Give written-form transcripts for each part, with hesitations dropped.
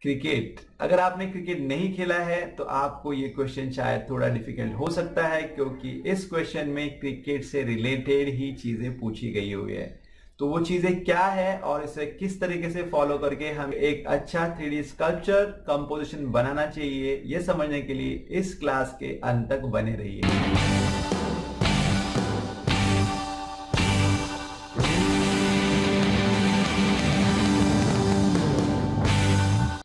Cricket. अगर आपने cricket नहीं खेला है तो आपको ये क्वेश्चन शायद थोड़ा डिफिकल्ट हो सकता है, क्योंकि इस क्वेश्चन में क्रिकेट से रिलेटेड ही चीजें पूछी गई हुई है। तो वो चीजें क्या है और इसे किस तरीके से फॉलो करके हम एक अच्छा 3D स्कल्पचर कंपोजिशन बनाना चाहिए, ये समझने के लिए इस क्लास के अंत तक बने रहिए।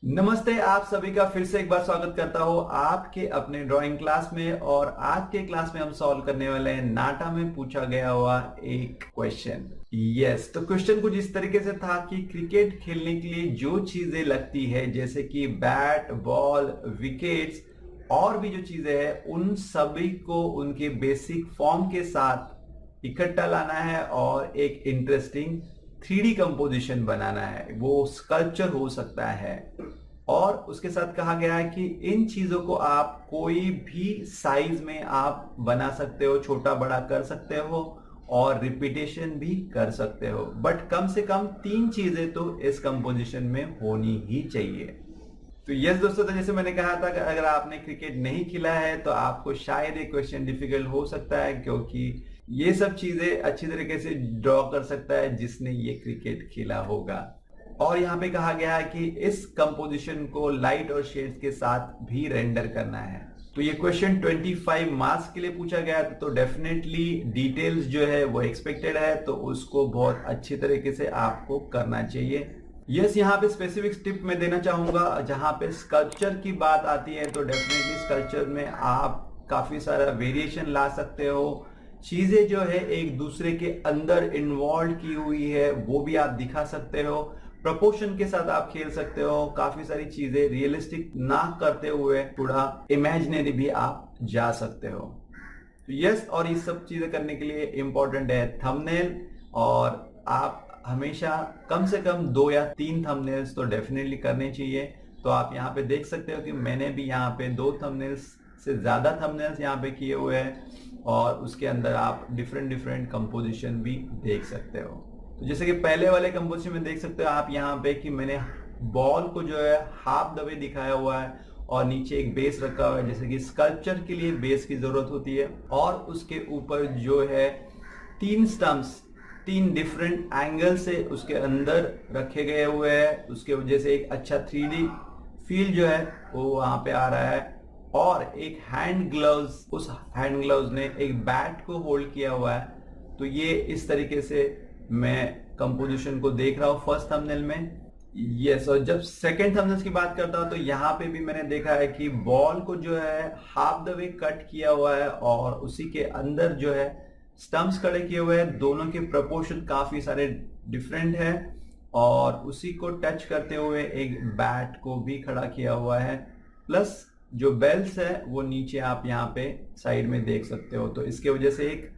नमस्ते, आप सभी का फिर से एक बार स्वागत करता हूं आपके अपने ड्राइंग क्लास में। और आज के क्लास में हम सॉल्व करने वाले हैं नाटा में पूछा गया हुआ एक क्वेश्चन। यस, तो क्वेश्चन कुछ इस तरीके से था कि क्रिकेट खेलने के लिए जो चीजें लगती है, जैसे कि बैट, बॉल, विकेट्स और भी जो चीजें हैं, उन सभी को उनके बेसिक फॉर्म के साथ इकट्ठा लाना है और एक इंटरेस्टिंग 3D कंपोजिशन बनाना है। वो स्कल्पचर हो सकता है। और उसके साथ कहा गया है कि इन चीजों को आप कोई भी साइज में आप बना सकते हो, छोटा बड़ा कर सकते हो और रिपीटेशन भी कर सकते हो, बट कम से कम 3 चीजें तो इस कंपोजिशन में होनी ही चाहिए। तो यस दोस्तों, तो जैसे मैंने कहा था कि अगर आपने क्रिकेट नहीं खेला है तो आपको शायद ये क्वेश्चन डिफिकल्ट हो सकता है, क्योंकि ये सब चीजें अच्छी तरीके से ड्रॉ कर सकता है जिसने ये क्रिकेट खेला होगा। और यहाँ पे कहा गया है कि इस कंपोजिशन को लाइट और शेड्स के साथ भी रेंडर करना है। तो ये क्वेश्चन 25 मार्क्स के लिए पूछा गया था, तो डेफिनेटली डिटेल्स जो है वो एक्सपेक्टेड है, तो उसको बहुत अच्छी तरीके से आपको करना चाहिए। यस, यहाँ पे स्पेसिफिक टिप मैं देना चाहूंगा। जहां पे स्कल्पचर की बात आती है तो डेफिनेटली स्कल्पचर में आप काफी सारा वेरिएशन ला सकते हो। चीजें जो है एक दूसरे के अंदर इन्वॉल्व की हुई है वो भी आप दिखा सकते हो। प्रपोर्शन के साथ आप खेल सकते हो। काफी सारी चीजें रियलिस्टिक ना करते हुए थोड़ा इमेजिनरी भी आप जा सकते हो। तो यस, और ये सब चीजें करने के लिए इंपॉर्टेंट है थंबनेल। और आप हमेशा कम से कम 2 या 3 थंबनेल्स तो डेफिनेटली करने चाहिए। तो आप यहाँ पे देख सकते हो कि मैंने भी यहाँ पे 2 थंबनेल्स से ज्यादा थंबनेल्स यहाँ पे किए हुए हैं, और उसके अंदर आप डिफरेंट डिफरेंट कंपोजिशन भी देख सकते हो। तो जैसे कि पहले वाले कंपोजिशन में देख सकते हो आप यहाँ पे कि मैंने बॉल को जो है हाफ द वे दिखाया हुआ है और नीचे एक बेस रखा हुआ है, जैसे कि स्कल्पचर के लिए बेस की जरूरत होती है। और उसके ऊपर जो है 3 स्टम्प्स 3 डिफरेंट एंगल से उसके अंदर रखे गए हुए हैं। उसके वजह से एक अच्छा 3D फील जो है वो वहां पे आ रहा है। और एक हैंड ग्लव्स, उस हैंड ग्लव्स ने एक बैट को होल्ड किया हुआ है। तो ये इस तरीके से मैं कंपोजिशन को देख रहा हूँ फर्स्ट थंबनेल में। यस, और जब सेकंड थंबनेल की बात करता हूँ तो यहाँ पे भी मैंने देखा है कि बॉल को जो है हाफ द वे कट किया हुआ है और उसी के अंदर जो है स्टम्प्स खड़े किए हुए हैं। दोनों के प्रपोर्शन काफी सारे डिफरेंट है और उसी को टच करते हुए एक बैट को भी खड़ा किया हुआ है। प्लस जो बेल्स है वो नीचे आप यहाँ पे साइड में देख सकते हो। तो इसके वजह से एक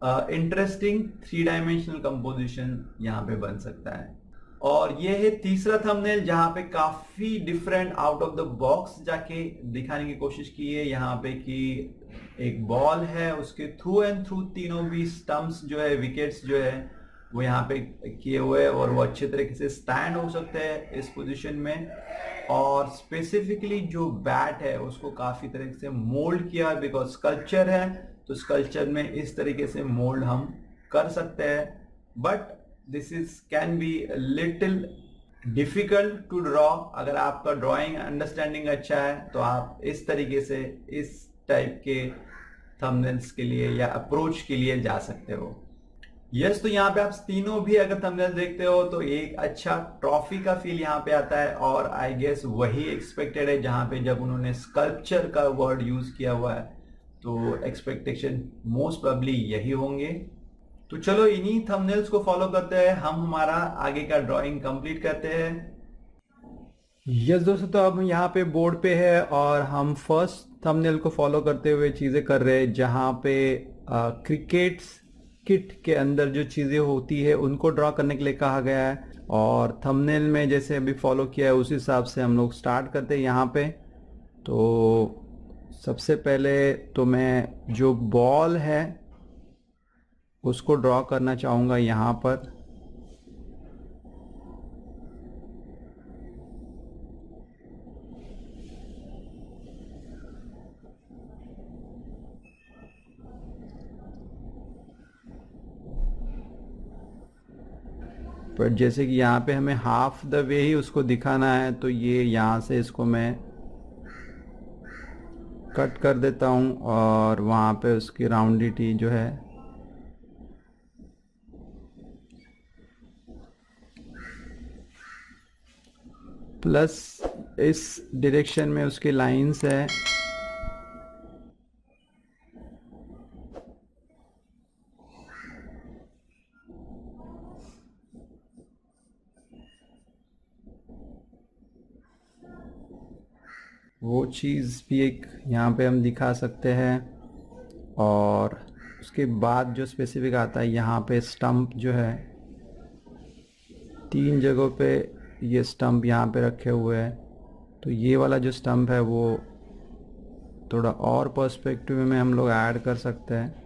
इंटरेस्टिंग 3 डायमेंशनल कंपोजिशन यहाँ पे बन सकता है। और ये है तीसरा थंबनेल, जहां पे काफी different out of the box जाके दिखाने की कोशिश की है। यहाँ पे कि एक बॉल है, उसके थ्रू एंड थ्रू तीनों भी स्टंप्स जो है, विकेट्स जो है वो यहाँ पे किए हुए हैं और वो अच्छे तरीके से स्टैंड हो सकते हैं इस पोजीशन में। और स्पेसिफिकली जो बैट है उसको काफी तरीके से मोल्ड किया है, बिकॉज स्कल्पचर है तो स्कल्पचर में इस तरीके से मोल्ड हम कर सकते हैं। But this is can be little difficult to draw. अगर आपका ड्राइंग अंडरस्टैंडिंग अच्छा है तो आप इस तरीके से इस टाइप के थंबनेल्स के लिए या अप्रोच के लिए जा सकते हो। यस, तो यहाँ पे आप तीनों भी अगर थंबनेल देखते हो तो एक अच्छा ट्रॉफी का फील यहाँ पे आता है। और आई गेस वही एक्सपेक्टेड है, जहां पे जब उन्होंने स्कल्पचर का वर्ड यूज किया हुआ है तो एक्सपेक्टेशन मोस्ट प्रोबेबली यही होंगे। तो चलो इन्हीं थंबनेल्स को फॉलो करते हैं, हम हमारा आगे का ड्राइंग कंप्लीट करते हैं। यस दोस्तों, तो अब यहाँ पे बोर्ड पे है और हम फर्स्ट थंबनेल को फॉलो करते हुए चीजें कर रहे हैं, जहाँ पे क्रिकेट्स किट के अंदर जो चीजें होती है उनको ड्रॉ करने के लिए कहा गया है। और थंबनेल में जैसे अभी फॉलो किया है उस हिसाब से हम लोग स्टार्ट करते हैं यहाँ पे। तो सबसे पहले तो मैं जो बॉल है उसको ड्रॉ करना चाहूँगा यहाँ पर। बट जैसे कि यहाँ पे हमें हाफ द वे ही उसको दिखाना है, तो ये यहाँ से इसको मैं कट कर देता हूँ और वहाँ पे उसकी राउंडिटी जो है प्लस इस डायरेक्शन में उसकी लाइंस है, वो चीज़ भी एक यहाँ पे हम दिखा सकते हैं। और उसके बाद जो स्पेसिफिक आता है, यहाँ पे स्टंप जो है 3 जगहों पे ये स्टंप यहाँ पे रखे हुए हैं, तो ये वाला जो स्टंप है वो थोड़ा और पर्सपेक्टिव में हम लोग ऐड कर सकते हैं।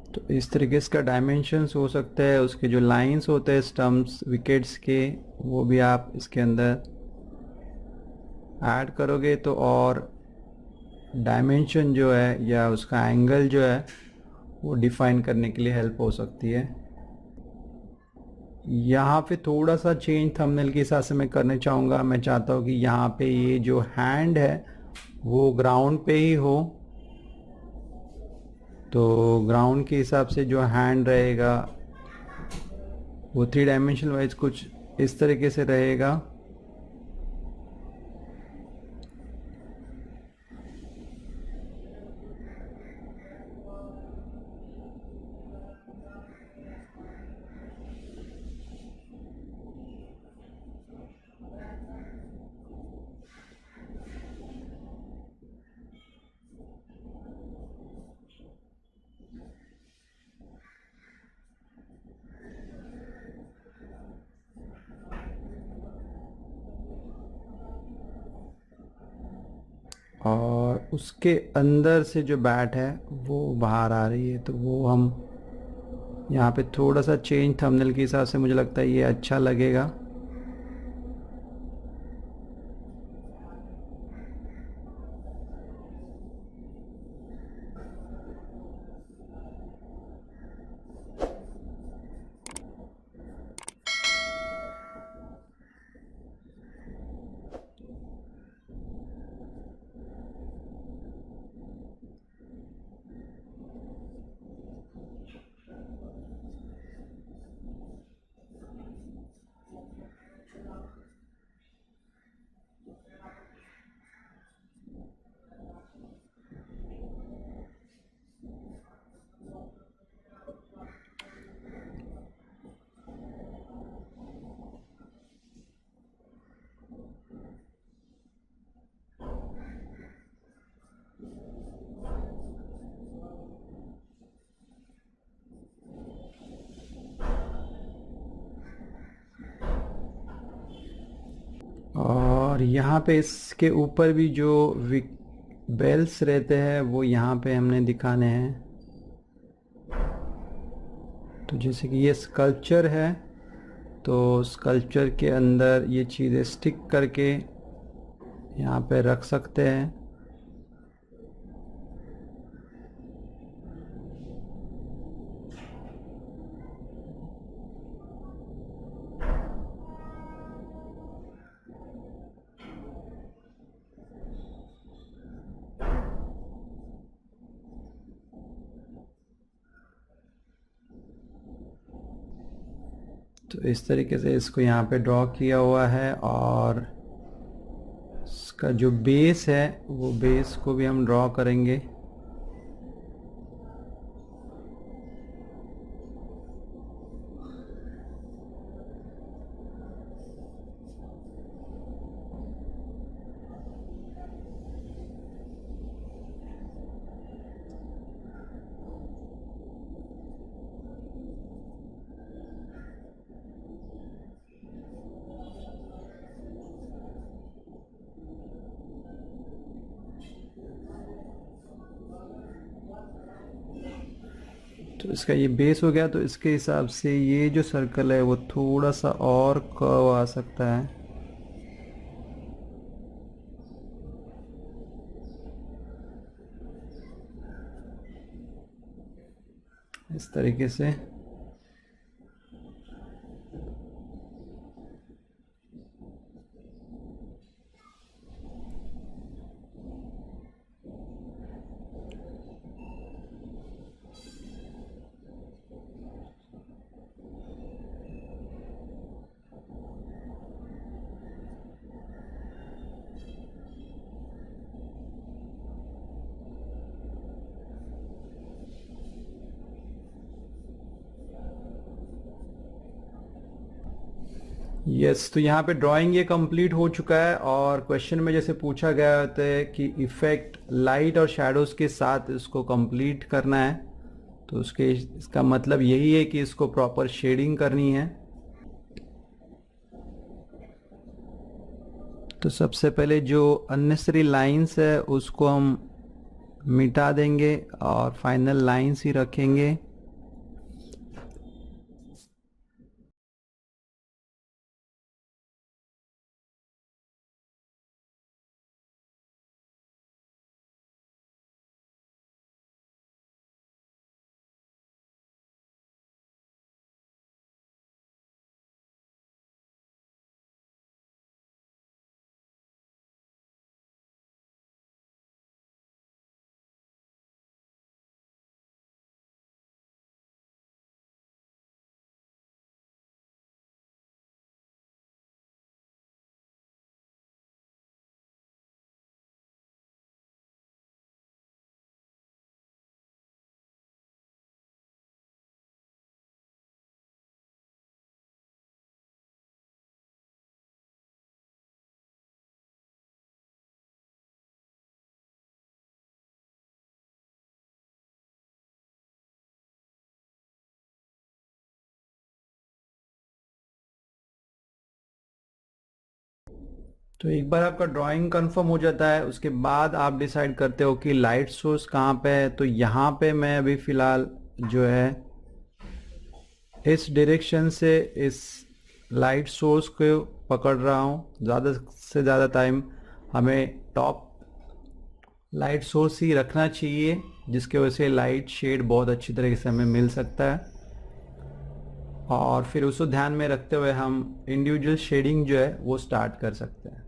तो इस तरीके से इसका डायमेंशंस हो सकते हैं, उसके जो लाइंस होते हैं स्टम्प्स विकेट्स के, वो भी आप इसके अंदर ऐड करोगे तो और डायमेंशन जो है या उसका एंगल जो है वो डिफाइन करने के लिए हेल्प हो सकती है। यहाँ पे थोड़ा सा चेंज थंबनेल के हिसाब से मैं करना चाहूँगा। मैं चाहता हूँ कि यहाँ पे ये जो हैंड है वो ग्राउंड पे ही हो, तो ग्राउंड के हिसाब से जो हैंड रहेगा वो 3 डायमेंशनल वाइज कुछ इस तरीके से रहेगा। और उसके अंदर से जो बैट है वो बाहर आ रही है, तो वो हम यहाँ पे थोड़ा सा चेंज थंबनेल के हिसाब से मुझे लगता है ये अच्छा लगेगा। और यहाँ पे इसके ऊपर भी जो बेल्स रहते हैं वो यहाँ पे हमने दिखाने हैं। तो जैसे कि ये स्कल्पचर है, तो स्कल्पचर के अंदर ये चीज़ें स्टिक करके यहाँ पे रख सकते हैं। तो इस तरीके से इसको यहाँ पे ड्रॉ किया हुआ है। और इसका जो बेस है वो बेस को भी हम ड्रॉ करेंगे। तो इसका ये बेस हो गया, तो इसके हिसाब से ये जो सर्कल है वो थोड़ा सा और कर्व आ सकता है। इस तरीके से। यस, तो यहाँ पे ड्राइंग ये कंप्लीट हो चुका है, और क्वेश्चन में जैसे पूछा गया होता है कि इफेक्ट लाइट और शैडोज के साथ इसको कंप्लीट करना है, तो उसके इसका मतलब यही है कि इसको प्रॉपर शेडिंग करनी है। तो सबसे पहले जो अननेसेसरी लाइंस है उसको हम मिटा देंगे और फाइनल लाइंस ही रखेंगे। तो एक बार आपका ड्राइंग कंफर्म हो जाता है, उसके बाद आप डिसाइड करते हो कि लाइट सोर्स कहाँ पे है। तो यहाँ पे मैं अभी फ़िलहाल जो है इस डायरेक्शन से इस लाइट सोर्स को पकड़ रहा हूँ। ज़्यादा से ज़्यादा टाइम हमें टॉप लाइट सोर्स ही रखना चाहिए, जिसके वजह से लाइट शेड बहुत अच्छी तरीके से हमें मिल सकता है। और फिर उसको ध्यान में रखते हुए हम इंडिविजुअल शेडिंग जो है वो स्टार्ट कर सकते हैं।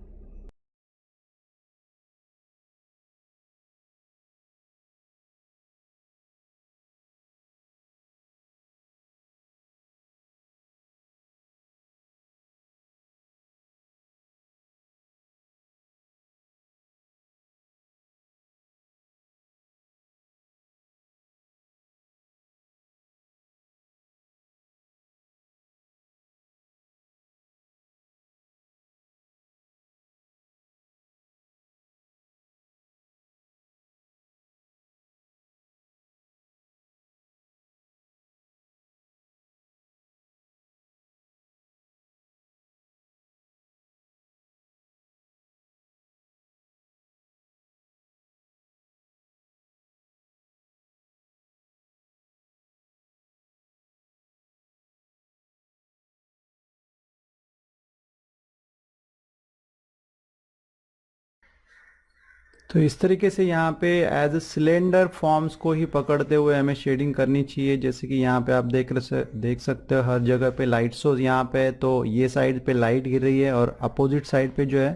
तो इस तरीके से यहाँ पे एज ए सिलेंडर फॉर्म्स को ही पकड़ते हुए हमें शेडिंग करनी चाहिए। जैसे कि यहाँ पे आप देख सकते हो हर जगह पे लाइट सोर्स यहाँ पे है, तो ये साइड पे लाइट गिर रही है और अपोजिट साइड पे जो है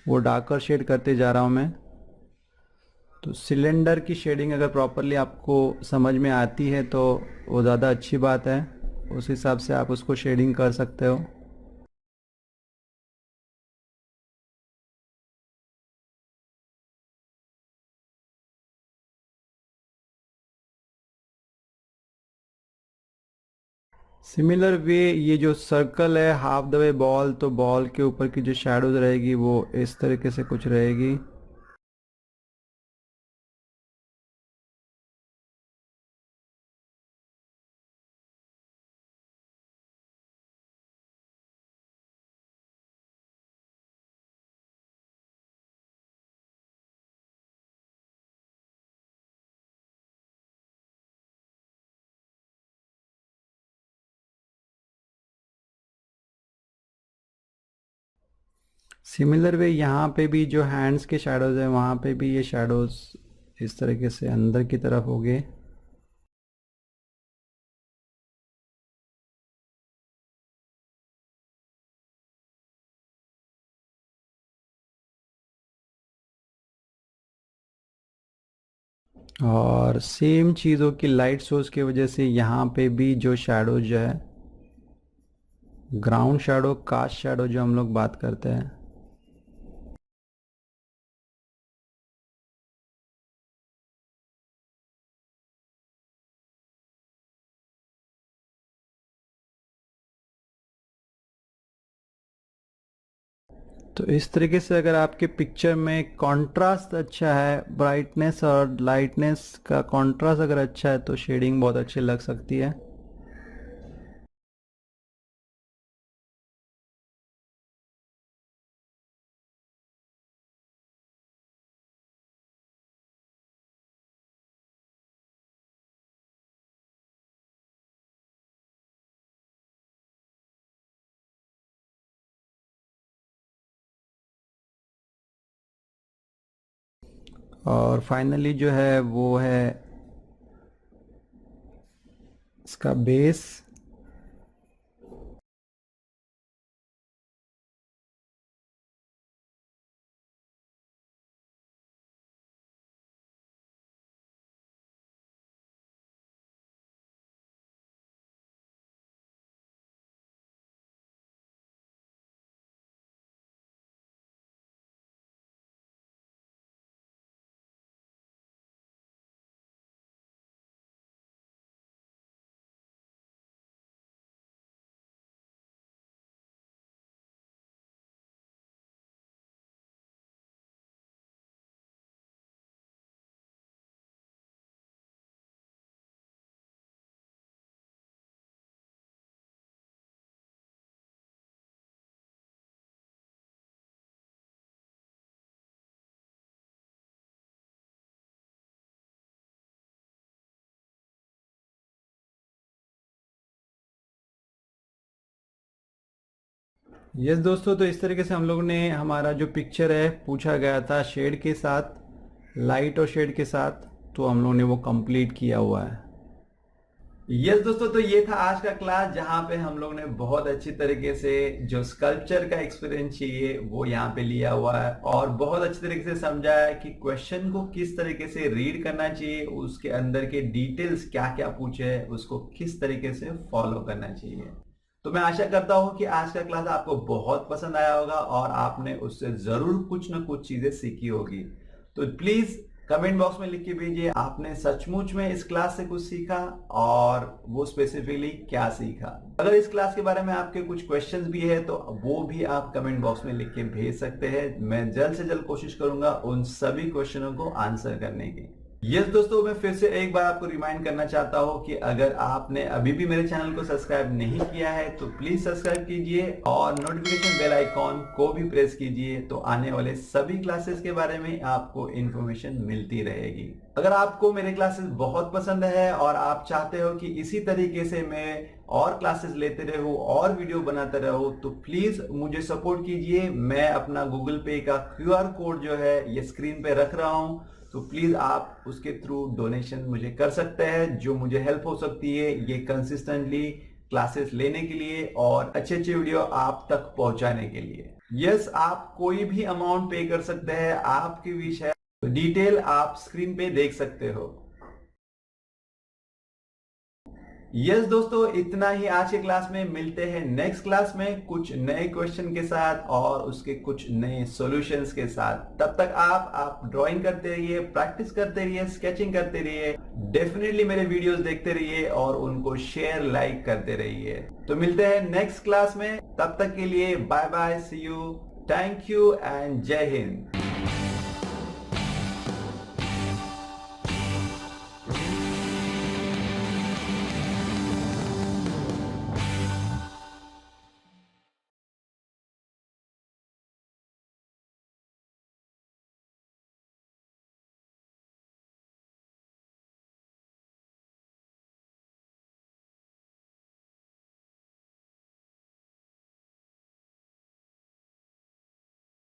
वो डार्कर शेड करते जा रहा हूँ मैं। तो सिलेंडर की शेडिंग अगर प्रॉपरली आपको समझ में आती है तो वो ज़्यादा अच्छी बात है, उस हिसाब से आप उसको शेडिंग कर सकते हो। सिमिलर वे ये जो सर्कल है हाफ द वे बॉल, तो बॉल के ऊपर की जो शैडोज रहेगी वो इस तरीके से कुछ रहेगी। सिमिलर वे यहाँ पे भी जो हैंड्स के शैडोज है वहाँ पे भी ये शैडोज इस तरीके से अंदर की तरफ हो गए। और सेम चीज़ों की लाइट सोर्स की वजह से यहाँ पे भी जो शैडो जो है, ग्राउंड शैडो, कास्ट शैडो जो हम लोग बात करते हैं, तो इस तरीके से अगर आपके पिक्चर में कंट्रास्ट अच्छा है, ब्राइटनेस और लाइटनेस का कंट्रास्ट अगर अच्छा है तो शेडिंग बहुत अच्छी लग सकती है। और फाइनली जो है वो है इसका बेस। यस दोस्तों, तो इस तरीके से हम लोग ने हमारा जो पिक्चर है पूछा गया था शेड के साथ, लाइट और शेड के साथ, तो हम लोग ने वो कंप्लीट किया हुआ है। यस दोस्तों, तो ये था आज का क्लास जहां पे हम लोग ने बहुत अच्छी तरीके से जो स्कल्पचर का एक्सपीरियंस चाहिए वो यहाँ पे लिया हुआ है और बहुत अच्छी तरीके से समझा है कि क्वेश्चन को किस तरीके से रीड करना चाहिए, उसके अंदर के डिटेल्स क्या क्या पूछे हैं उसको किस तरीके से फॉलो करना चाहिए। तो मैं आशा करता हूं कि आज का क्लास आपको बहुत पसंद आया होगा और आपने उससे जरूर कुछ ना कुछ चीजें सीखी होगी। तो प्लीज कमेंट बॉक्स में लिख के भेजिए आपने सचमुच में इस क्लास से कुछ सीखा और वो स्पेसिफिकली क्या सीखा। अगर इस क्लास के बारे में आपके कुछ क्वेश्चंस भी है तो वो भी आप कमेंट बॉक्स में लिख के भेज सकते हैं। मैं जल्द से जल्द कोशिश करूंगा उन सभी क्वेश्चनों को आंसर करने की। यस दोस्तों, मैं फिर से एक बार आपको रिमाइंड करना चाहता हूं कि अगर आपने अभी भी मेरे चैनल को सब्सक्राइब नहीं किया है तो प्लीज सब्सक्राइब कीजिए और नोटिफिकेशन बेल आइकॉन को भी प्रेस कीजिए, तो आने वाले सभी क्लासेस के बारे में आपको इंफॉर्मेशन मिलती रहेगी। अगर आपको मेरे क्लासेस बहुत पसंद है और आप चाहते हो कि इसी तरीके से मैं और क्लासेस लेते रहूं और वीडियो बनाते रहूं तो प्लीज मुझे सपोर्ट कीजिए। मैं अपना गूगल पे का QR कोड जो है ये स्क्रीन पे रख रहा हूं, तो प्लीज आप उसके थ्रू डोनेशन मुझे कर सकते हैं जो मुझे हेल्प हो सकती है ये कंसिस्टेंटली क्लासेस लेने के लिए और अच्छे अच्छे वीडियो आप तक पहुंचाने के लिए। यस, आप कोई भी अमाउंट पे कर सकते हैं, आपकी विश है। डिटेल आप स्क्रीन पे देख सकते हो। यस दोस्तों, इतना ही आज के क्लास में। मिलते हैं नेक्स्ट क्लास में कुछ नए क्वेश्चन के साथ और उसके कुछ नए सॉल्यूशंस के साथ। तब तक आप ड्राइंग करते रहिए, प्रैक्टिस करते रहिए, स्केचिंग करते रहिए, डेफिनेटली मेरे वीडियोस देखते रहिए और उनको शेयर लाइक करते रहिए। तो मिलते हैं नेक्स्ट क्लास में, तब तक के लिए bye bye, see you, thank you and जय हिंद।